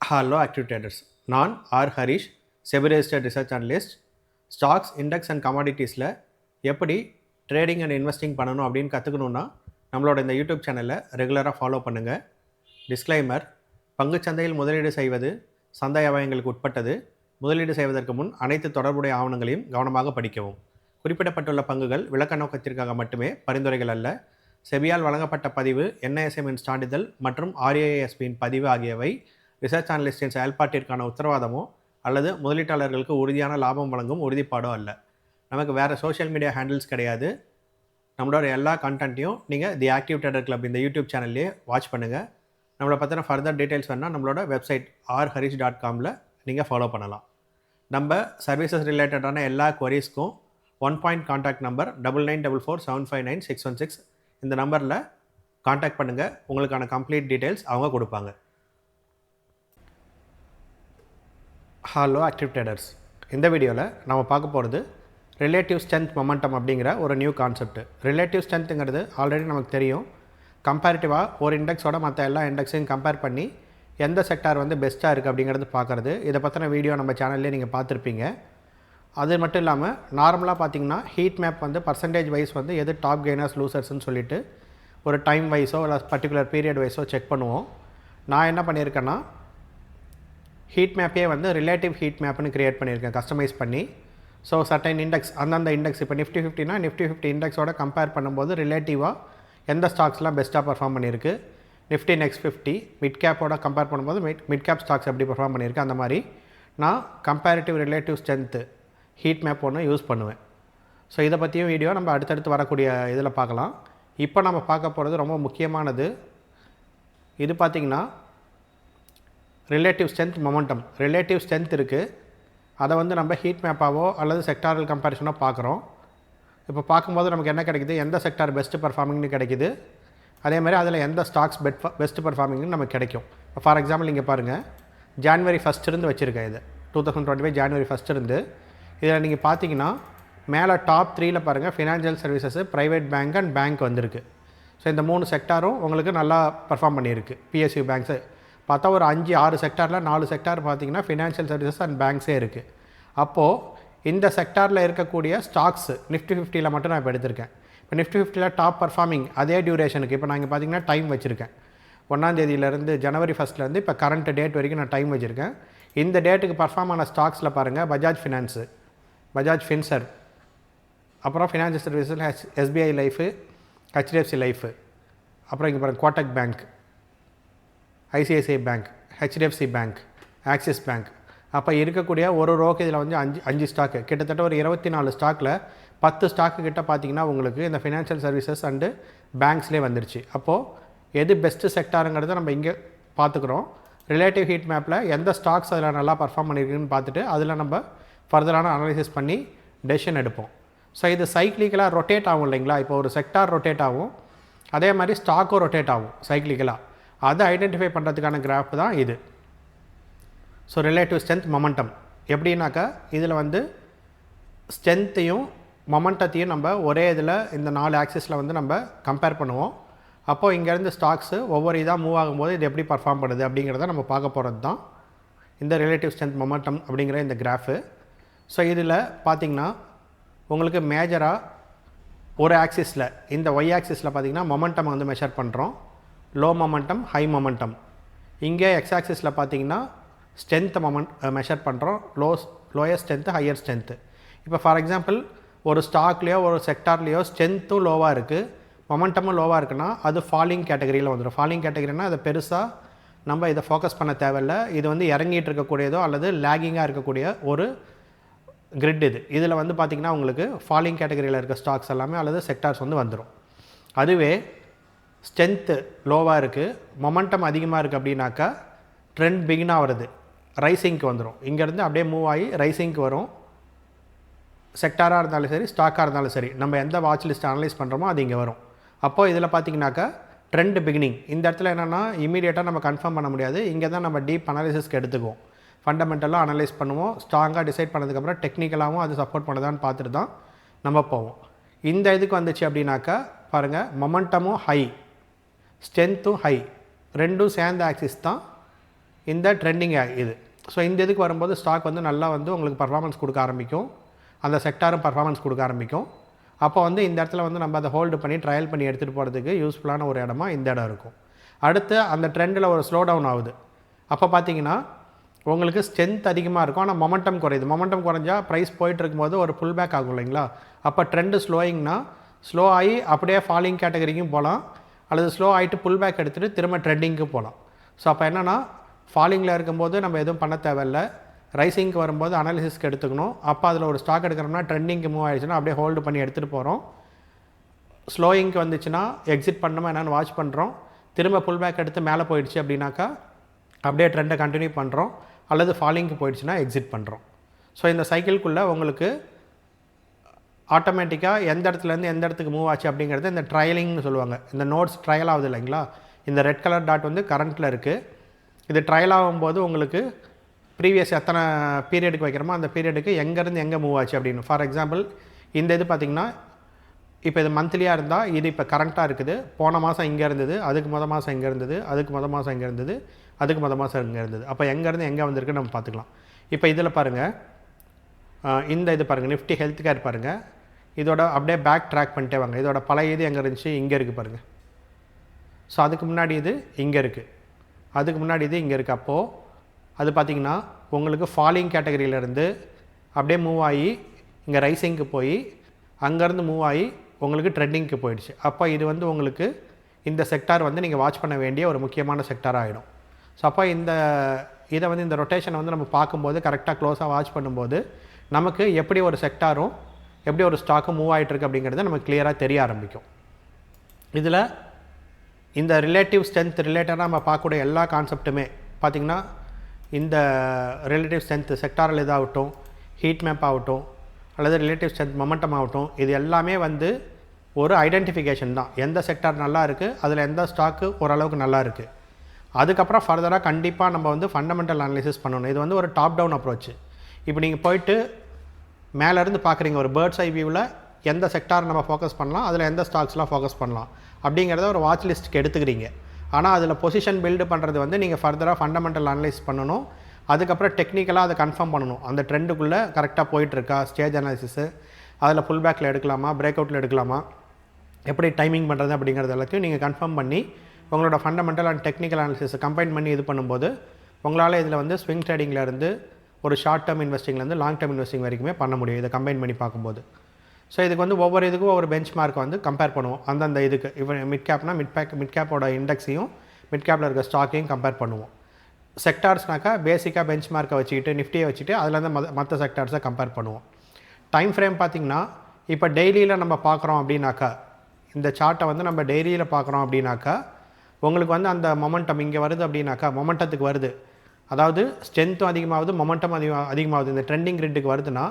Hello active traders. நான் Harish, SEBI registered research analyst. Stocks, index and கமாடிட்டிஸில் எப்படி ட்ரேடிங் அண்ட் இன்வெஸ்டிங் பண்ணணும் அப்படின்னு கற்றுக்கணுன்னா நம்மளோட இந்த யூடியூப் சேனலை ரெகுலராக ஃபாலோ பண்ணுங்கள். டிஸ்க்ளைமர்: பங்குச்சந்தையில் முதலீடு செய்வது சந்தை அபாயங்களுக்கு உட்பட்டது. முதலீடு செய்வதற்கு முன் அனைத்து தொடர்புடைய ஆவணங்களையும் கவனமாக படிக்கவும். குறிப்பிடப்பட்டுள்ள பங்குகள் விளக்க நோக்கத்திற்காக மட்டுமே, பரிந்துரைகள் அல்ல. செபியால் வழங்கப்பட்ட பதிவு, என்ஐஎஸ்எம்மின் சான்றிதழ் மற்றும் ஆர்ஏஎஸ்பியின் பதிவு ஆகியவை ரிசர்ச் அனலிஸ்டின் செயல்பாட்டிற்கான உத்தரவாதமோ அல்லது முதலீட்டாளர்களுக்கு உறுதியான லாபம் வழங்கும் உறுதிப்பாடோ அல்ல. நமக்கு வேறு சோஷியல் மீடியா ஹேண்டில்ஸ் கிடையாது. நம்மளோட எல்லா கண்டென்ட்டையும் நீங்கள் தி ஆக்டிவ் ட்ரேடர் கிளப் இந்த யூடியூப் சேனல்லே வாட்ச் பண்ணுங்கள். நம்மளை பற்றின ஃபர்தர் டீட்டெயில்ஸ் வேணால் நம்மளோட வெப்சைட் rharish.com நீங்கள் ஃபாலோ பண்ணலாம். நம்ம சர்வீசஸ் ரிலேட்டடான எல்லா குவரிஸ்க்கும் 1 பாயிண்ட் கான்டாக்ட் நம்பர் 9944759616 இந்த நம்பரில் கான்டாக்ட் பண்ணுங்கள். உங்களுக்கான கம்ப்ளீட் டீட்டெயில்ஸ் அவங்க கொடுப்பாங்க. Hello active traders. இந்த வீடியோவில் நம்ம பார்க்க போகிறது ரிலேட்டிவ் ஸ்ட்ரென்த் மொமெண்டம் அப்படிங்கிற ஒரு நியூ கான்செப்ட். ரிலேட்டிவ் ஸ்ட்ரென்த்துங்கிறது ஆல்ரெடி நமக்கு தெரியும். கம்பேரிட்டிவாக ஒரு இண்டெக்ஸோட மற்ற எல்லா இண்டெக்ஸையும் கம்பேர் பண்ணி எந்த செக்டார் வந்து பெஸ்ட்டாக இருக்குது அப்படிங்கிறது பார்க்குறது. இதை பற்றின வீடியோ நம்ம சேனல்லே நீங்கள் பார்த்துருப்பீங்க. அது மட்டும் இல்லாமல் நார்மலாக பார்த்தீங்கன்னா ஹீட் மேப் வந்து பர்சன்டேஜ் வைஸ் வந்து எது டாப் கெய்னர்ஸ் லூசர்ஸ்ன்னு சொல்லிட்டு ஒரு டைம் வைஸோ இல்லை பர்டிகுலர் பீரியட் வைஸோ செக் பண்ணுவோம். நான் என்ன பண்ணியிருக்கேன்னா ஹீட் மேப்பே வந்து ரிலேட்டிவ் ஹீட் மேப்னு க்ரியேட் பண்ணியிருக்கேன், கஸ்டமைஸ் பண்ணி. ஸோ சர்டைன் இண்டெக்ஸ், அந்தந்த இண்டெக்ஸ், இப்போ நிஃப்டி 50னா நிஃப்டி 50 இண்டெக்ஸோட கம்பேர் பண்ணும்போது ரிலேட்டிவாக எந்த ஸ்டாக்ஸ்லாம் பெஸ்ட்டாக பர்ஃபார்ம் பண்ணியிருக்கு, நிஃப்டி நெக்ஸ்ட் 50 மிட் கேப்போட கம்பேர் பண்ணும்போது மிட் கேப் ஸ்டாக்ஸ் எப்படி பர்ஃபார்ம் பண்ணியிருக்கு, அந்த மாதிரி நான் comparative relative strength heat map ஒன்று யூஸ் பண்ணுவேன். ஸோ இதை பற்றியும் வீடியோ நம்ம அடுத்தடுத்து வரக்கூடிய இதில் பார்க்கலாம். இப்போ நம்ம பார்க்க போகிறது ரொம்ப முக்கியமானது. இது பார்த்திங்கன்னா relative strength momentum. Relative strength இருக்குது, அதை வந்து நம்ம ஹீட் மேப்பாவோ அல்லது செக்டாரல் கம்பேரிசனோ பார்க்குறோம். இப்போ பார்க்கும்போது நமக்கு என்ன கிடைக்குது, எந்த செக்டார் பெஸ்ட்டு பர்ஃபார்மிங்னு கிடைக்குது. அதேமாதிரி அதில் எந்த ஸ்டாக்ஸ் பெஸ்ட்டு பர்ஃபார்மிங்னு நமக்கு கிடைக்கும். இப்போ ஃபார் எக்ஸாம்பிள் இங்கே பாருங்கள், ஜான்வரி 1 இருந்து வச்சுருக்கேன். இது 2025 ஜான்வரி 1 இருந்து. இதில் நீங்கள் பார்த்தீங்கன்னா மேலே டாப் 3ல் பாருங்கள், financial services, private bank and bank வந்திருக்கு. ஸோ இந்த 3 செக்டாரும் உங்களுக்கு நல்லா பர்ஃபார்ம் பண்ணியிருக்கு. பிஎஸ்யூ பேங்க்ஸு பார்த்தா ஒரு 5-6 செக்டாரில் 4 செக்டார் பார்த்திங்கன்னா ஃபினான்ஷியல் சர்வீசஸ் அண்ட் பேங்க்ஸே இருக்குது. அப்போது இந்த செக்டாரில் இருக்கக்கூடிய ஸ்டாக்ஸ் நிஃப்டி 50ல் மட்டும் நான் இப்போ எடுத்திருக்கேன். இப்போ நிஃப்டி 50ல் டாப் பர்ஃபார்மிங் அதே டியூரேஷனுக்கு இப்போ நான் இங்கே பார்த்திங்கன்னா டைம் வச்சுருக்கேன். 1ஆம் தேதியிலேருந்து ஜனவரி 1 இப்போ கரண்ட் டேட் வரைக்கும் நான் டைம் வச்சுருக்கேன். இந்த டேட்டுக்கு பர்ஃபார்ம் ஆன ஸ்டாக்ஸில் பாருங்கள், பஜாஜ் ஃபினான்ஸு, பஜாஜ் ஃபின்சர், அப்புறம் ஃபினான்ஷியல் சர்வீஸில் எஸ்பிஐ லைஃபு, ஹெச்டிஎஃப்சி லைஃபு, அப்புறம் இங்கே பாருங்கள் Kotak bank, ICICI bank, HDFC bank, axis bank. அப்போ இருக்கக்கூடிய ஒரு ரோக்கு இதில் வந்து 5 ஸ்டாக்கு, கிட்டத்தட்ட ஒரு 24 ஸ்டாக்கில் 10 ஸ்டாக்கு கிட்ட பார்த்திங்கன்னா உங்களுக்கு இந்த ஃபினான்ஷியல் சர்வீசஸ் அண்டு பேங்க்ஸ்லேயே வந்துருச்சு. அப்போது எது பெஸ்ட்டு செக்டாருங்கிறத நம்ம இங்கே பார்த்துக்குறோம். ரிலேட்டிவ் ஹீட் மேப்பில் எந்த ஸ்டாக்ஸ் அதில் நல்லா பர்ஃபார்ம் பண்ணியிருக்குன்னு பார்த்துட்டு அதில் நம்ம ஃபர்தரான அனாலிசிஸ் பண்ணி டெசிஷன் எடுப்போம். ஸோ இது சைக்ளிக்கலாக ரொட்டேட் ஆகும் இல்லைங்களா. இப்போ ஒரு செக்டார் ரொட்டேட் ஆகும், அதே மாதிரி ஸ்டாக்கும் ரொட்டேட் ஆகும் சைக்ளிக்கலாக. அதை ஐடென்டிஃபை பண்ணுறதுக்கான கிராஃப் தான் இது. ஸோ ரிலேட்டிவ் ஸ்ட்ரென்த் மொமெண்டம் எப்படின்னாக்கா, இதில் வந்து ஸ்ட்ரென்த்தையும் மொமெண்டத்தையும் நம்ம ஒரே இதில் இந்த 4 ஆக்சிஸில் வந்து நம்ம கம்பேர் பண்ணுவோம். அப்போது இங்கேருந்து ஸ்டாக்ஸு ஒவ்வொரு இதாக மூவ் ஆகும்போது இது எப்படி பர்ஃபார்ம் பண்ணுது அப்படிங்கிறத நம்ம பார்க்க போகிறது தான் இந்த ரிலேட்டிவ் ஸ்ட்ரென்த் மொமெண்டம் அப்படிங்கிற இந்த கிராஃபு. ஸோ இதில் பார்த்திங்கன்னா உங்களுக்கு மேஜராக ஒரு ஆக்சிஸில், இந்த ஒய் ஆக்சிஸில் பார்த்திங்கன்னா மொமெண்டம் வந்து மெஷர் பண்ணுறோம். Low momentum, high momentum. இங்கே எக்ஸ் ஆக்சிஸில் பார்த்தீங்கன்னா ஸ்ட்ரென்த் மெஷர் பண்ணுறோம். Lower strength, higher strength. இப்போ ஃபார் எக்ஸாம்பிள் ஒரு ஸ்டாக்லேயோ ஒரு செக்டார்லேயோ ஸ்ட்ரென்த்தும் லோவாக இருக்குது, மொமெண்டமும் லோவாக இருக்குன்னா அது ஃபாலிங் கேட்டகரியில் வந்துடும். ஃபாலிங் கேட்டகரினா அதை பெருசாக நம்ம இதை ஃபோக்கஸ் பண்ண தேவையில்லை. இது வந்து இறங்கிட்டு இருக்கக்கூடியதோ அல்லது லேகிங்காக இருக்கக்கூடிய ஒரு கிரிட் இது. இதில் வந்து பார்த்திங்கன்னா உங்களுக்கு ஃபாலிங் கேட்டகரியில் இருக்க ஸ்டாக்ஸ் எல்லாமே அல்லது செக்டார்ஸ் வந்து வந்துடும். அதுவே ஸ்ட்ரென்த்து லோவாக இருக்குது, மொமெண்டம் அதிகமாக இருக்குது அப்படின்னாக்கா ட்ரெண்ட் பிகினாக வருது, ரைசிங்க்கு வந்துடும். இங்கேருந்து அப்படியே மூவ் ஆகி ரைசிங்க்கு வரும். செக்டாராக இருந்தாலும் சரி, ஸ்டாக்காக இருந்தாலும் சரி, நம்ம எந்த வாட்ச் லிஸ்ட் அனலைஸ் பண்ணுறோமோ அது இங்கே வரும். அப்போது இதில் பார்த்திங்கனாக்கா ட்ரெண்ட் பிகினிங். இந்த இடத்துல என்னென்னா இமீடியட்டாக நம்ம கன்ஃபார்ம் பண்ண முடியாது. இங்கே தான் நம்ம டீப் அனாலிசிஸ்க்கு எடுத்துக்குவோம். ஃபண்டமெண்டலாக அனலைஸ் பண்ணுவோம். ஸ்ட்ராங்காக டிசைட் பண்ணதுக்கப்புறம் டெக்னிக்கலாகவும் அது சப்போர்ட் பண்ணுதான்னு பார்த்துட்டு தான் நம்ம போவோம். இந்த இதுக்கு வந்துச்சு அப்படின்னாக்கா பாருங்கள், மொமெண்டமும் ஹை, ஸ்ட்ரென்த்தும் ஹை, ரெண்டும் சேர்ந்த ஆக்சிஸ் தான் இந்த ட்ரெண்டிங் இது. ஸோ இந்த இதுக்கு வரும்போது ஸ்டாக் வந்து நல்லா வந்து உங்களுக்கு பர்ஃபார்மன்ஸ் கொடுக்க ஆரம்பிக்கும், அந்த செக்டாரும் பர்ஃபார்மன்ஸ் கொடுக்க ஆரம்பிக்கும். அப்போ வந்து இந்த இடத்துல வந்து நம்ம அதை ஹோல்டு பண்ணி ட்ரையல் பண்ணி எடுத்துகிட்டு போகிறதுக்கு யூஸ்ஃபுல்லான ஒரு இடமா இந்த இடம் இருக்கும். அடுத்து அந்த ட்ரெண்டில் ஒரு ஸ்லோ டவுன் ஆகுது. அப்போ பார்த்தீங்கன்னா உங்களுக்கு ஸ்ட்ரென்த் அதிகமாக இருக்கும், ஆனால் மொமெண்டம் குறையுது. மொமெண்டம் குறைஞ்சா ப்ரைஸ் போயிட்டு இருக்கும்போது ஒரு புல் பேக் ஆகும் இல்லைங்களா? அப்போ ட்ரெண்டு ஸ்லோயிங்னா ஸ்லோ ஆகி அப்படியே ஃபாலிங் கேட்டகரிக்கும் போகலாம், அல்லது ஸ்லோ ஆகிட்டு புல் பேக் எடுத்துகிட்டு திரும்ப ட்ரெண்டிங்க்கு போகலாம். ஸோ அப்போ என்னென்னா ஃபாலிங்கில் இருக்கும்போது நம்ம எதுவும் பண்ண தேவையில்லை, ரைசிங்க்கு வரும்போது அனாலிசிஸ்க்கு எடுத்துக்கணும். அப்போ அதில் ஒரு ஸ்டாக் எடுக்கிறோம்னா ட்ரெண்டிங்க்கு மூவ் ஆகிடுச்சுன்னா அப்படியே ஹோல்டு பண்ணி எடுத்துகிட்டு போகிறோம். ஸ்லோயிங்க்கு வந்துச்சுன்னா எக்ஸிட் பண்ணணுமா என்னென்னு வாட்ச் பண்ணுறோம். திரும்ப புல் பேக் எடுத்து மேலே போயிடுச்சு அப்படின்னாக்கா அப்படியே ட்ரெண்டை கண்டினியூ பண்ணுறோம், அல்லது ஃபாலிங்க்கு போயிடுச்சுன்னா எக்ஸிட் பண்ணுறோம். ஸோ இந்த சைக்கிள்குள்ளே உங்களுக்கு ஆட்டோமேட்டிக்காக எந்த இடத்துலேருந்து எந்த இடத்துக்கு மூவ் ஆச்சு அப்படிங்கிறது இந்த ட்ரையலிங்னு சொல்லுவாங்க. இந்த நோட்ஸ் ட்ரையல் ஆகுது இல்லைங்களா? இந்த ரெட் கலர் டாட் வந்து கரண்ட்டில் இருக்குது. இது ட்ரையல் ஆகும்போது உங்களுக்கு ப்ரீவியஸ் எத்தனை பீரியடுக்கு வைக்கிறோமோ அந்த பீரியடுக்கு எங்கேருந்து எங்கே மூவ் ஆச்சு அப்படின்னு. ஃபார் எக்ஸாம்பிள் இந்த இது பார்த்திங்கன்னா இப்போ இது மந்த்லியாக இருந்தால் இது இப்போ கரண்ட்டாக இருக்குது. போன மாதம் இங்கே இருந்தது, அதுக்கு மாதம் இங்கே இருந்தது, அதுக்கு மாதம் இங்கே இருந்தது, அதுக்கு மாதம் இங்கே இருந்தது. அப்போ எங்கேருந்து எங்கே வந்திருக்குன்னு நம்ம பார்த்துக்கலாம். இப்போ இதில் பாருங்கள், இந்த இது பாருங்கள், நிஃப்டி ஹெல்த் கேர் பாருங்கள், இதோட அப்படியே பேக் ட்ராக் பண்ணிட்டே வாங்க. இதோட பழைய இது எங்கே இருந்துச்சு, இங்கே இருக்குது பாருங்கள். ஸோ அதுக்கு முன்னாடி இது இங்கே இருக்குது, அதுக்கு முன்னாடி இது இங்கே இருக்குது. அப்போது அது பார்த்திங்கன்னா உங்களுக்கு ஃபாலிங் கேட்டகரியிலேருந்து அப்படியே மூவ் ஆகி இங்கே ரைசிங்க்கு போய் அங்கேருந்து மூவ் ஆகி உங்களுக்கு ட்ரெண்டிங்க்கு போயிடுச்சு. அப்போ இது வந்து உங்களுக்கு இந்த செக்டார் வந்து நீங்கள் வாட்ச் பண்ண வேண்டிய ஒரு முக்கியமான செக்டார் ஆகிடும். ஸோ அப்போ இதை வந்து இந்த ரொட்டேஷனை வந்து நம்ம பார்க்கும்போது கரெக்டாக க்ளோஸாக வாட்ச் பண்ணும்போது நமக்கு எப்படி ஒரு செக்டாரும் எப்படி ஒரு ஸ்டாக்கும் மூவ் ஆகிட்டுருக்கு அப்படிங்கிறது நமக்கு கிளியராக தெரிய ஆரம்பிக்கும். இதில் இந்த ரிலேட்டிவ் ஸ்ட்ரென்த் ரிலேட்டடாக நம்ம பார்க்கக்கூடிய எல்லா கான்செப்ட்டுமே பார்த்திங்கன்னா இந்த ரிலேட்டிவ் ஸ்ட்ரென்த் செக்டாரல் இதாகட்டும், ஹீட் மேப் ஆகட்டும், அல்லது ரிலேட்டிவ் ஸ்ட்ரென்த் மொமெண்டம் ஆகட்டும், இது எல்லாமே வந்து ஒரு ஐடென்டிஃபிகேஷன் தான். எந்த செக்டார் நல்லா இருக்குது, அதில் எந்த ஸ்டாக்கு ஓரளவுக்கு நல்லா இருக்குது. அதுக்கப்புறம் ஃபர்தராக கண்டிப்பாக நம்ம வந்து ஃபண்டமெண்டல் அனாலிசிஸ் பண்ணணும். இது வந்து ஒரு டாப் டவுன் அப்ரோச். இப்போ நீங்கள் போயிட்டு மேலேருந்து பார்க்குறீங்க, ஒரு பேர்ட்ஸ் ஐ வியூவில் எந்த செக்டார் நம்ம ஃபோக்கஸ் பண்ணலாம், அதில் எந்த ஸ்டாக்ஸ்லாம் ஃபோக்கஸ் பண்ணலாம் அப்படிங்கிறத ஒரு வாட்ச் லிஸ்ட்டுக்கு எடுத்துக்கிறீங்க. ஆனால் அதில் பொசிஷன் பில்டு பண்ணுறது வந்து நீங்கள் ஃபர்தராக ஃபண்டமெண்டல் அனலைஸ் பண்ணணும். அதுக்கப்புறம் டெக்னிக்கலாக அதை கன்ஃபார்ம் பண்ணணும். அந்த ட்ரெண்டுக்குள்ளே கரெக்டாக போயிட்டுருக்கா, ஸ்டேஜ் அனாலிசிஸு, அதில் புல் பேக்கில் எடுக்கலாமா, பிரேக் அவுட்டில் எடுக்கலாமா, எப்படி டைமிங் பண்ணுறது அப்படிங்கிறது எல்லாத்தையும் நீங்கள் கன்ஃபார்ம் பண்ணி உங்களோட ஃபண்டமெண்டல் அண்ட் டெக்னிக்கல் அனாலிசிஸை கம்பைன் பண்ணி இது பண்ணும்போது உங்களால் இதில் வந்து ஸ்விங் ட்ரேடிங்லேருந்து ஒரு ஷார்ட் டேர்ம் இன்வெஸ்டிங்லேருந்து லாங் டேர்ம் இன்வெஸ்டிங் வரைக்குமே பண்ண முடியும் இதை கம்பைன் பண்ணி பார்க்கும்போது. ஸோ இதுக்கு வந்து ஒவ்வொரு இதுக்கும் ஒவ்வொரு பெஞ்ச் மார்க்கை வந்து கம்பேர் பண்ணுவோம். அந்தந்த இதுக்கு இப்போ மிட் கேப்னா மிட் கேப்போட இண்டெக்ஸையும் மிட் கேப்பில் இருக்க ஸ்டாக்கையும் கம்பேர் பண்ணுவோம். செக்டார்ஸ்னாக்கா பேசிக்காக பெஞ்ச் மார்க்கை வச்சுக்கிட்டு நிஃப்டியை வச்சுட்டு அதுலேருந்து மற்ற செக்டார்ஸை கம்பேர் பண்ணுவோம். டைம் ஃப்ரேம் பார்த்திங்கன்னா இப்போ டெய்லியில் நம்ம பார்க்குறோம் அப்படின்னாக்கா, இந்த சார்ட்டை வந்து நம்ம டெய்லியில் பார்க்குறோம் அப்படின்னாக்கா உங்களுக்கு வந்து அந்த மொமெண்டம் இங்கே வருது அப்படின்னாக்கா, மொமெண்டத்துக்கு வருது, அதாவது ஸ்ட்ரென்த்தும் அதிகமாகுது, மொமெண்டம் அதிகமாகுது, இந்த ட்ரெண்டிங் கிரிட்டுக்கு வருதுன்னா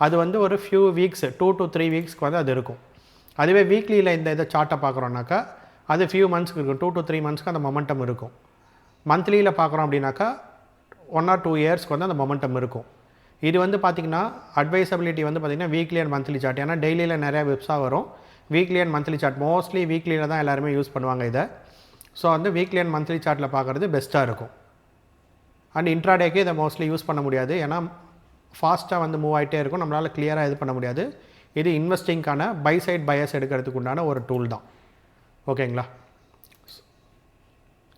அது வந்து ஒரு ஃபியூ வீக்ஸ் 2 to 3 வீக்ஸ்க்கு வந்து அது இருக்கும். அதுவே வீக்லியில் இந்த இதை சார்ட்டை பார்க்குறோன்னாக்கா அது ஃபியூ மந்த்ஸ்க்கு இருக்கும், 2 to 3 மந்த்ஸ்க்கு அந்த மொமெண்டம் இருக்கும். மந்த்லியில் பார்க்குறோம் அப்படின்னாக்கா 1 or 2 இயர்ஸ்க்கு வந்து அந்த மொமெண்டம் இருக்கும். இது வந்து பார்த்திங்கன்னா அட்வைசபிலிட்டி வந்து பார்த்திங்கன்னா வீக்லி அண்ட் மந்த்லி சார்ட். ஏன்னா டெய்லியில் நிறையா வெப்ஸாக வரும், weekly and monthly chart mostly வீக்லியில் தான் எல்லாருமே யூஸ் பண்ணுவாங்க இதை. ஸோ வந்து வீக்லி அண்ட் மந்த்லி சார்ட்டில் பார்க்குறது பெஸ்ட்டாக இருக்கும். அண்ட் இன்ட்ராடேக்கு இதை மோஸ்ட்லி யூஸ் பண்ண முடியாது, ஏன்னா ஃபாஸ்ட்டாக வந்து மூவ் ஆகிட்டே இருக்கும், நம்மளால் கிளியராக இது பண்ண முடியாது. இது இன்வெஸ்டிங்கான பை சைட் பயஸ் எடுக்கிறதுக்கு உண்டான ஒரு டூல் தான். ஓகேங்களா?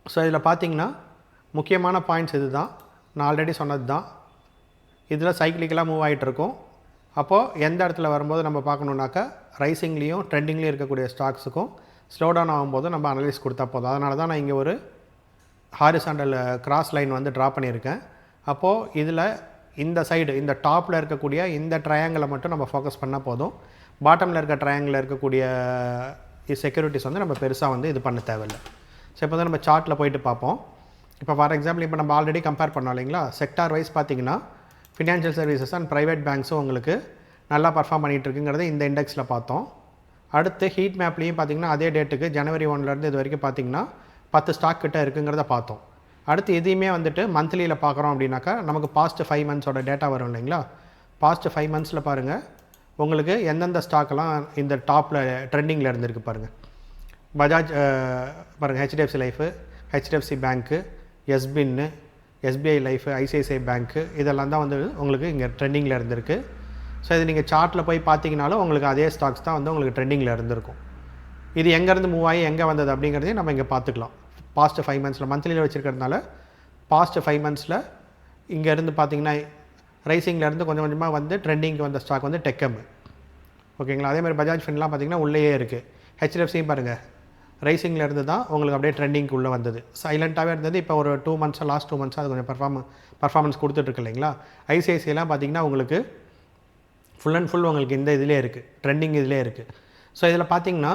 ஸோ இதில் பார்த்தீங்கன்னா முக்கியமான பாயிண்ட்ஸ் இது தான், நான் ஆல்ரெடி சொன்னது தான். இதில் சைக்கிளிக்கலாக மூவ் ஆகிட்டுருக்கும். அப்போது எந்த இடத்துல வரும்போது நம்ம பார்க்கணுன்னாக்கா ரைசிங்லேயும் ட்ரெண்டிங்லேயும் இருக்கக்கூடிய ஸ்டாக்ஸுக்கும் ஸ்லோ டவுன் ஆகும்போது நம்ம அனலைஸ் கொடுத்தா போதும். அதனால தான் நான் இங்கே ஒரு ஹாரிசாண்டல் கிராஸ் லைன் வந்து ட்ரா பண்ணியிருக்கேன். அப்போது இதில் இந்த சைடு இந்த டாப்பில் இருக்கக்கூடிய இந்த ட்ரையாங்கிளை மட்டும் நம்ம ஃபோக்கஸ் பண்ணால் போதும். பாட்டமில் இருக்க ட்ரையாங்கிளில் இருக்கக்கூடிய செக்யூரிட்டிஸ் வந்து நம்ம பெருசாக வந்து இது பண்ண தேவையில்லை. ஸோ இப்போ வந்து நம்ம சார்ட்டில் போயிட்டு பார்ப்போம். இப்போ ஃபார் எக்ஸாம்பிள் இப்போ நம்ம ஆல்ரெடி கம்பேர் பண்ணோம் இல்லைங்களா, செக்டார் வைஸ் பார்த்திங்கன்னா ஃபினான்ஷியல் சர்வீசஸ் அண்ட் ப்ரைவேட் பேங்க்ஸும் உங்களுக்கு நல்லா பர்ஃபார்ம் பண்ணிகிட்ருக்குங்கிறத இந்த இண்டெக்ஸில் பார்த்தோம். அடுத்து ஹீட் மேப்லேயும் பார்த்திங்கன்னா அதே டேட்டுக்கு ஜனவரி 1 இது வரைக்கும் பார்த்திங்கன்னா 10 ஸ்டாக் கிட்ட இருக்குங்கிறத பார்த்தோம். அடுத்து இதையுமே வந்துட்டு மந்த்லியில் பார்க்குறோம் அப்படின்னாக்கா நமக்கு பாஸ்ட் 5 மந்த்ஸோட டேட்டா வரும் இல்லைங்களா. பாஸ்ட் 5 மந்த்ஸில் பாருங்கள் உங்களுக்கு எந்தெந்த ஸ்டாக்கெல்லாம் இந்த டாப்பில் ட்ரெண்டிங்கில் இருந்திருக்கு பாருங்கள். பஜாஜ் பாருங்கள், ஹெச்டிஎஃப்சி லைஃபு, ஹெச்டிஎஃப்சி பேங்க்கு, எஸ்பின்னு, எஸ்பிஐ லைஃப், ஐசிஐசிஐ பேங்க்கு இதெல்லாம் தான் வந்து உங்களுக்கு இங்கே ட்ரெண்டிங்கில் இருந்திருக்கு. ஸோ இது நீங்கள் சார்ட்டில் போய் பார்த்தீங்கனாலும் உங்களுக்கு அதே ஸ்டாக்ஸ் தான் வந்து உங்களுக்கு ட்ரெண்டிங்கில் இருந்திருக்கும். இது எங்கேருந்து மூவ் ஆகி எங்கே வந்தது அப்படிங்கிறதையும் நம்ம இங்கே பார்த்துக்கலாம். பாஸ்ட் 5 மந்த்ஸில் மந்த்லியில் வச்சுருக்கிறதுனால பாஸ்ட் 5 மந்த்ஸில் இங்கேருந்து பார்த்தீங்கன்னா ரைசிங்லேருந்து கொஞ்சம் கொஞ்சமாக வந்து ட்ரெண்டிங்க்கு வந்த ஸ்டாக் வந்து டெக்கம். ஓகேங்களா. அதேமாதிரி பஜாஜ் ஃபின்லாம் பார்த்தீங்கன்னா உள்ளேயே இருக்குது. ஹெச்டிஎஃப்சியும் பாருங்கள் ரைசிங்லேருந்து தான் உங்களுக்கு அப்படியே ட்ரெண்டிங்க்கு உள்ளே வந்தது. சைலண்ட்டாகவே இருந்தது. இப்போ ஒரு 2 மந்த்ஸாக லாஸ்ட் 2 மந்த்ஸாக அது கொஞ்சம் பர்ஃபார்மன்ஸ் கொடுத்துட்ருக்கு இல்லைங்களா. ஐசிஐசிஐலாம் பார்த்தீங்கன்னா உங்களுக்கு ஃபுல் அண்ட் ஃபுல் உங்களுக்கு இந்த இதிலே இருக்குது, ட்ரெண்டிங் இதிலே இருக்குது. ஸோ இதில் பார்த்தீங்கன்னா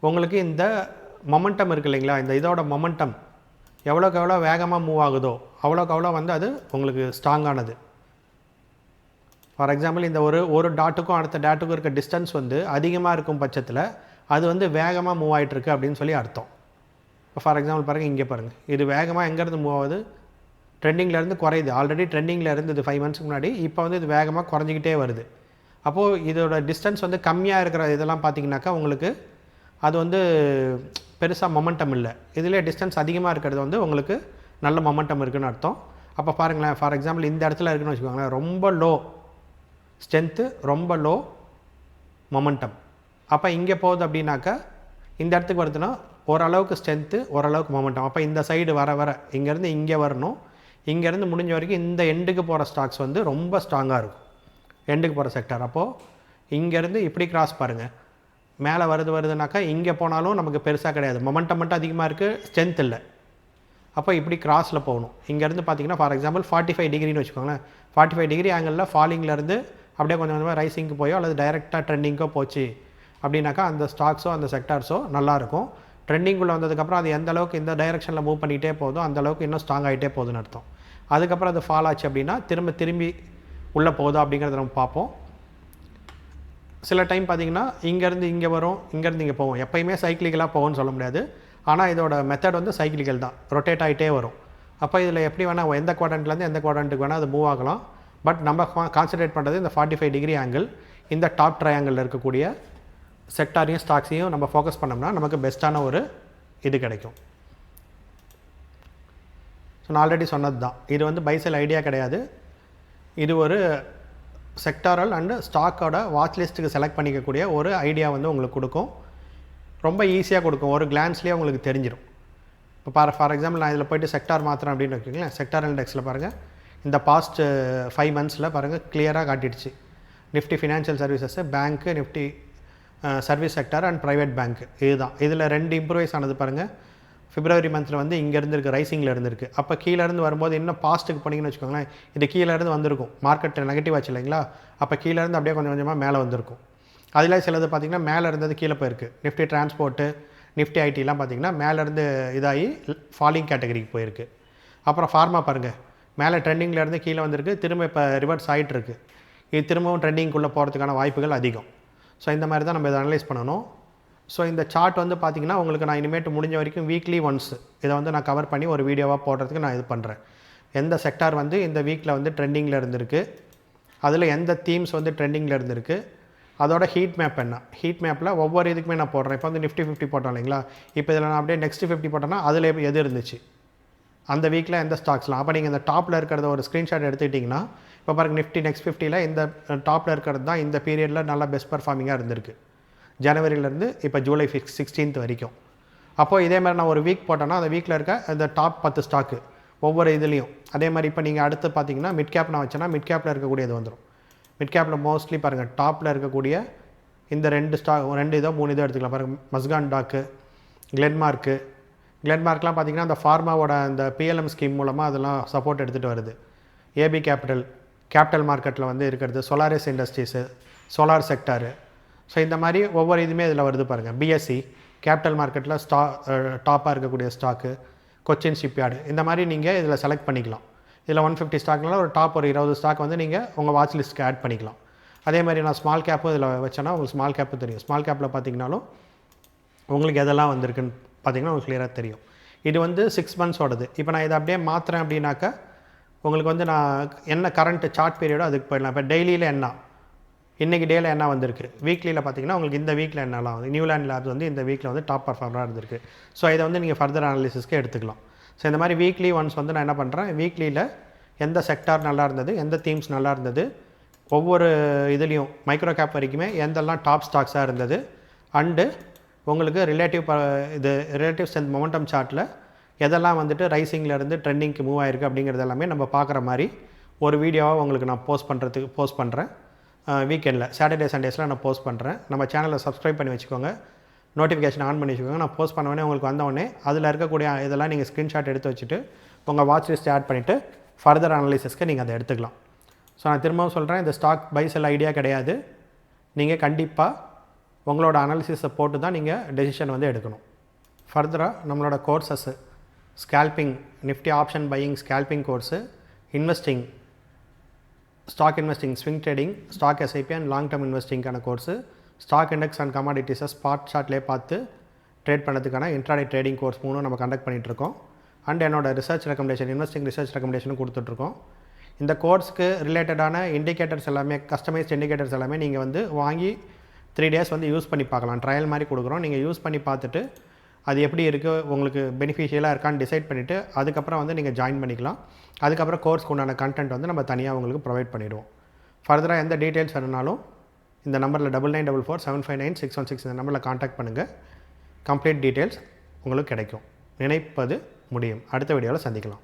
உங்களுக்கு இந்த மொமெண்டம் இருக்குது இல்லைங்களா, இந்த இதோட மொமெண்டம் எவ்வளோக்கு எவ்வளோ வேகமாக மூவ் ஆகுதோ அவ்வளோக்கு எவ்வளோ வந்து அது உங்களுக்கு ஸ்ட்ராங்கானது. ஃபார் எக்ஸாம்பிள் இந்த ஒரு டாட்டுக்கும் அடுத்த டாட்டுக்கும் இருக்க டிஸ்டன்ஸ் வந்து அதிகமாக இருக்கும் பட்சத்தில் அது வந்து வேகமாக மூவ் ஆகிட்டுருக்கு அப்படின்னு சொல்லி அர்த்தம். இப்போ ஃபார் எக்ஸாம்பிள் பாருங்கள், இங்கே பாருங்கள், இது வேகமாக எங்கேருந்து மூவ் ஆகுது, ட்ரெண்டிங்லேருந்து குறையுது. ஆல்ரெடி ட்ரெண்டிங்கில் இருந்தது 5 மந்த்ஸ்க்கு முன்னாடி, இப்போ வந்து இது வேகமாக குறைஞ்சிக்கிட்டே வருது. அப்போது இதோட டிஸ்டன்ஸ் வந்து கம்மியாக இருக்கிற இதெல்லாம் பார்த்தீங்கன்னாக்கா உங்களுக்கு அது வந்து பெருசாக மொமெண்டம் இல்லை. இதிலே டிஸ்டன்ஸ் அதிகமாக இருக்கிறது வந்து உங்களுக்கு நல்ல மொமெண்டம் இருக்குதுன்னு அர்த்தம். அப்போ பாருங்களேன், ஃபார் எக்ஸாம்பிள் இந்த இடத்துல இருக்குன்னு வச்சுக்கோங்களேன், ரொம்ப லோ ஸ்ட்ரென்த்து, ரொம்ப லோ மொமெண்டம். அப்போ இங்கே போகுது அப்படின்னாக்கா இந்த இடத்துக்கு வருதுன்னா ஓரளவுக்கு ஸ்ட்ரென்த்து, ஓரளவுக்கு மொமெண்டம். அப்போ இந்த சைடு வர வர இங்கேருந்து இங்கே வரணும். இங்கேருந்து முடிஞ்ச வரைக்கும் இந்த எண்டுக்கு போகிற ஸ்டாக்ஸ் வந்து ரொம்ப ஸ்ட்ராங்காக இருக்கும், எண்டுக்கு போகிற செக்டார். அப்போது இங்கேருந்து இப்படி கிராஸ் பாருங்கள், மேலே வருதுனாக்கா இங்கே போனாலும் நமக்கு பெருசாக கிடையாது, மொமெண்டம் மட்டும் அதிகமாக இருக்குது, ஸ்ட்ரென்த் இல்லை. அப்போ இப்படி கிராஸில் போகணும். இங்கேருந்து பார்த்தீங்கன்னா ஃபார் எக்ஸாம்பிள் 45 டிகிரின்னு வச்சுக்கோங்களேன். 45 டிகிரி ஆங்கிளில் ஃபாலிங்லேருந்து அப்படியே கொஞ்சம் கொஞ்சமாக ரைசிங்க்கு போயோ அல்லது டைரெக்டாக ட்ரெண்டிங்கோ போச்சு அப்படின்னாக்கா அந்த ஸ்டாக்ஸோ அந்த செக்டார்ஸோ நல்லாயிருக்கும். ட்ரெண்டிங்குள்ளே வந்ததுக்கப்புறம் அது எந்த அளவுக்கு இந்த டைரெக்ஷனில் மூவ் பண்ணிகிட்டே போதோ அந்த அளவுக்கு இன்னும் ஸ்ட்ராங் ஆகிட்டே போகுதுன்னு அர்த்தம். அதுக்கப்புறம் அது ஃபால் ஆச்சு அப்படின்னா திரும்பி உள்ளே போகுதா அப்படிங்கிறத நம்ம பார்ப்போம். சில டைம் பார்த்திங்கன்னா இங்கேருந்து இங்கே வரும், இங்கேருந்து இங்கே போவோம். எப்போயுமே சைக்கிளிக்கலாக போகும்னு சொல்ல முடியாது. ஆனால் இதோட மெத்தட் வந்து சைக்கிளிக்கல் தான், ரொட்டேட் ஆகிட்டே வரும். அப்போ இதில் எப்படி வேணால் எந்த குவாட்ரண்ட்லேருந்து எந்த குவாட்ரண்ட்டுக்கு வேணால் அது மூவ் ஆகலாம். பட் நம்ம கான்சன்ட்ரேட் பண்ணுறது இந்த 45 டிகிரி ஆங்கிள், இந்த டாப் ட்ரையாங்கிளில் இருக்கக்கூடிய செக்டாரையும் ஸ்டாக்ஸையும் நம்ம ஃபோக்கஸ் பண்ணோம்னா நமக்கு பெஸ்ட்டான ஒரு இது கிடைக்கும். ஸோ நான் ஆல்ரெடி சொன்னது தான், இது வந்து பைசெல் ஐடியா கிடையாது. இது ஒரு செக்டாரல் அண்டு ஸ்டாக்கோட வாட்ச் லிஸ்ட்டுக்கு செலக்ட் பண்ணிக்கக்கூடிய ஒரு ஐடியா வந்து உங்களுக்கு கொடுக்கும். ரொம்ப ஈஸியாக கொடுக்கும், ஒரு கிளான்ஸ்லேயே உங்களுக்கு தெரிஞ்சிடும். இப்போ ஃபார் எக்ஸாம்பிள் நான் இதில் போய்ட்டு செக்டார் மாத்திரம் அப்படின்னு வச்சுக்கோங்களேன். செக்டார் இண்டெக்ஸில் பாருங்கள், இந்த பாஸ்ட் 5 மந்த்ஸில் பாருங்கள் கிளியராக காட்டிடுச்சு. Nifty financial services, bank, Nifty service sector and private bank, இதுதான். இதில் 2 இம்ப்ரூவைஸ் ஆனது பாருங்கள். பிப்ரவரி மந்தில் வந்து இங்கேருந்து இருக்குது, ரைசிங்கில் இருந்திருக்கு. அப்போ கீழேருந்து வரும்போது இன்னும் பாஸ்ட்டுக்கு போனீங்கன்னு வச்சுக்கோங்களேன், இது கீழேருந்து வந்திருக்கும், மார்க்கெட் நெகட்டிவ் ஆச்சு இல்லைங்களா. அப்போ கீழேருந்து அப்படியே கொஞ்சம் கொஞ்சமாக மேலே வந்திருக்கும். அதில் சிலது பார்த்திங்கன்னா மேலே இருந்தது கீழே போயிருக்கு. நிஃப்டி டிரான்ஸ்போர்ட்டு, நிஃப்டி ஐடிலாம் பார்த்திங்கன்னா மேலேருந்து இதாகி ஃபாலிங் கேட்டகரிக்கு போயிருக்கு. அப்புறம் ஃபார்மா பாருங்கள், மேலே ட்ரெண்டிங்லேருந்து கீழே வந்திருக்கு, திரும்ப இப்போ ரிவர்ஸ் ஆகிட்டு இருக்குது. இது திரும்பவும் ட்ரெண்டிங்குள்ளே போகிறதுக்கான வாய்ப்புகள் அதிகம். ஸோ இந்த மாதிரி தான் நம்ம இதை அனலைஸ் பண்ணணும். ஸோ இந்த சார்ட் வந்து பார்த்திங்கன்னா உங்களுக்கு நான் இனிமேட்டு முடிஞ்ச வரைக்கும் வீக்லி ஒன்ஸ் இதை வந்து நான் கவர் பண்ணி ஒரு வீடியோவாக போடுறதுக்கு நான் இது பண்ணுறேன். எந்த செக்டார் வந்து இந்த வீக்கில் வந்து ட்ரெண்டிங்கில் இருந்திருக்கு, அதில் எந்த தீம்ஸ் வந்து ட்ரெண்டிங்கில் இருந்திருக்கு, அதோட ஹீட் மேப் என்ன, ஹீட் மேப்பில் ஒவ்வொரு இதுக்குமே நான் போடுறேன். இப்போ வந்து நிஃப்டி 50 போட்டோம் இல்லைங்களா, இப்போ இதில் நான் அப்படியே நெக்ஸ்ட் 50 போட்டோன்னா அதில் எது இருந்துச்சு அந்த வீக்கில் எந்த ஸ்டாக்ஸ்லாம். அப்போ நீங்கள் இந்த டாப்பில் இருக்கிறத ஒரு ஸ்க்ரீன்ஷாட் எடுத்துக்கிட்டிங்கன்னா, இப்போ பாருங்கள் நிஃப்டி நெக்ஸ்ட் 50ல் இந்த டாப்பில் இருக்கிறது தான் இந்த பீரியடில் நல்லா பெஸ்ட் பர்ஃபார்மிங்காக இருந்திருக்கு, ஜனவரியிலேருந்து இப்போ ஜூலை 16th வரைக்கும். அப்போது இதே மாதிரி நான் ஒரு வீக் போட்டேன்னா அந்த வீக்கில் இருக்க இந்த டாப் 10 ஸ்டாக்கு ஒவ்வொரு இதுலேயும். அதே மாதிரி இப்போ நீங்கள் அடுத்து பார்த்தீங்கன்னா மிட் கேப் நான் வச்சேன்னா மிட் கேப்பில் இருக்கக்கூடியது வந்துடும். மிட் கேப்பில் மோஸ்ட்லி பாருங்கள் டாப்பில் இருக்கக்கூடிய இந்த 2 இதோ 3 இதோ எடுத்துக்கலாம். பாருங்கள் மஸ்கான் டாக்கு, கிளென்மார்க்லாம் பார்த்திங்கன்னா அந்த ஃபார்மாவோட அந்த பிஎல்எம் ஸ்கீம் மூலமாக அதெல்லாம் சப்போர்ட் எடுத்துகிட்டு வருது. ஏபி கேபிட்டல் மார்க்கெட்டில் வந்து இருக்கிறது, Solaris industries, solar sector. So இந்த மாதிரி ஒவ்வொரு இதுவுமே இதில் வருது பாருங்கள். பிஎஸ்சி கேபிட்டல் மார்க்கெட்டில் டாப்பாக இருக்கக்கூடிய ஸ்டாக்கு, கொச்சின் ஷிப்யார்டு, இந்த மாதிரி நீங்கள் இதில் செலக்ட் பண்ணிக்கலாம். இதில் 150 ஸ்டாக்னால ஒரு டாப் ஒரு 20 ஸ்டாக் வந்து நீங்கள் உங்கள் வாட்ச் லிஸ்ட்டுக்கு ஆட் பண்ணிக்கலாம். அதே மாதிரி நான் ஸ்மால் கேப்பும் இதில் வச்சேன்னா உங்களுக்கு ஸ்மால் கேப்பு தெரியும். ஸ்மால் கேப்பில் பார்த்தீங்கன்னாலும் உங்களுக்கு எதெல்லாம் வந்திருக்குன்னு பார்த்தீங்கன்னா உங்களுக்கு கிளியராக தெரியும். இது வந்து 6 மந்த்ஸோடது. இப்போ நான் இதை அப்படியே மாற்றுறேன் அப்படின்னாக்கா உங்களுக்கு வந்து நான் என்ன கரண்ட் சார்ட் பீரியடோ அதுக்கு போயிடலாம். இப்போ டெய்லியில் என்ன, இன்றைக்கி டேயில் என்ன வந்திருக்கு, வீக்லியில் பார்த்தீங்கன்னா உங்களுக்கு இந்த வீக்கில் என்னலாம் வந்து நியூலாண்ட் லேப்ஸ் வந்து இந்த வீக்கில் வந்து டாப் பர்ஃபார்மராக இருந்திருக்கு. ஸோ இதை வந்து நீங்கள் ஃபர்தர் அனாலிசிஸ்க்கு எடுத்துக்கலாம். ஸோ இந்த மாதிரி வீக்லி ஒன்ஸ் வந்து நான் என்ன பண்ணுறேன், வீக்லியில் எந்த செக்டார் நல்லா இருந்தது, எந்த தீம்ஸ் நல்லா இருந்தது, ஒவ்வொரு இதுலேயும் மைக்ரோ கேப் வரைக்குமே எந்தெல்லாம் டாப் ஸ்டாக்ஸாக இருந்தது, அண்டு உங்களுக்கு ரிலேட்டிவ் ஸ்ட்ரென்த் மொமெண்டம் சார்ட்டில் எதெல்லாம் வந்துட்டு ரைசிங்லேருந்து ட்ரெண்டிங்க்கு மூவ் ஆயிருக்கு அப்படிங்கிறது எல்லாமே நம்ம பார்க்குற மாதிரி ஒரு வீடியோவாக உங்களுக்கு நான் போஸ்ட் பண்ணுறேன். வீக்கெண்டில் சாட்டர்டே சண்டேஸில் நான் போஸ்ட் பண்ணுறேன். நம்ம சேனலை சப்ஸ்கிரைப் பண்ணி வச்சுக்கோங்க, நோட்டிஃபிகேஷன் ஆன் பண்ணி வச்சுக்கோங்க. நான் போஸ்ட் பண்ண உங்களுக்கு வந்தவொடனே அதில் இருக்கக்கூடிய இதெல்லாம் நீங்கள் ஸ்க்ரீன்ஷாட் எடுத்து வச்சுட்டு உங்கள் வாட்ச் லிஸ்ட் ஆட் பண்ணிவிட்டு ஃபர்தர் அனாலிசிஸ்க்கு நீங்கள் அதை எடுத்துக்கலாம். ஸோ நான் திரும்பவும் சொல்கிறேன், இந்த ஸ்டாக் பை செல் ஐடியா கிடையாது. நீங்கள் கண்டிப்பாக உங்களோட அனாலிசிஸை போட்டு தான் நீங்கள் டெசிஷன் வந்து எடுக்கணும். ஃபர்தராக நம்மளோட courses scalping, Nifty option buying scalping course, investing, stock investing, swing trading, stock SIP and long term இன்வெஸ்டிங்கான கோர்ஸு, ஸ்டாக் இண்டெக்ஸ் அண்ட் கமாடிட்டிஸை ஸ்பாட் சார்ட்லேயே பார்த்து ட்ரேட் பண்ணுறதுக்கான இன்ட்ராடே ட்ரேடிங் கோர்ஸ் 3 நம்ம கண்டக்ட் பண்ணிகிட்ருக்கோம். அண்ட் என்னோட ரிசர்ச் ரெக்கமெண்டேஷன், இன்வெஸ்டிங் ரிசர்ச் ரெக்கமெண்டேஷனும் கொடுத்துட்ருக்கோம். இந்த கோர்ஸ்க்கு ரிலேட்டடான இண்டிகேட்டர்ஸ் எல்லாமே, கஸ்டமைஸ்ட் இண்டிகேட்டர்ஸ் எல்லாமே நீங்கள் வந்து வாங்கி 3 days வந்து யூஸ் பண்ணி பார்க்கலாம். ட்ரையல் மாதிரி கொடுக்குறோம். நீங்கள் யூஸ் பண்ணி பார்த்துட்டு அது எப்படி இருக்குது, உங்களுக்கு பெனிஃபிஷியலாக இருக்கான்னு டிசைட் பண்ணிவிட்டு அதுக்கப்புறம் வந்து நீங்கள் ஜாயின் பண்ணிக்கலாம். அதுக்கப்புறம் கோர்ஸ்க்கு உண்டான கண்டென்ட் வந்து நம்ம தனியாக உங்களுக்கு ப்ரொவைட் பண்ணிவிடுவோம். ஃபர்தராக எந்த டீட்டெயில்ஸ் வேணுனாலும் இந்த நம்பரில் 9944759616 இந்த நம்பரில் காண்டாக்ட் பண்ணுங்கள். கம்ப்ளீட் டீட்டெயில்ஸ் உங்களுக்கு கிடைக்கும். நினைப்பது முடியும். அடுத்த வீடியோவில் சந்திக்கலாம்.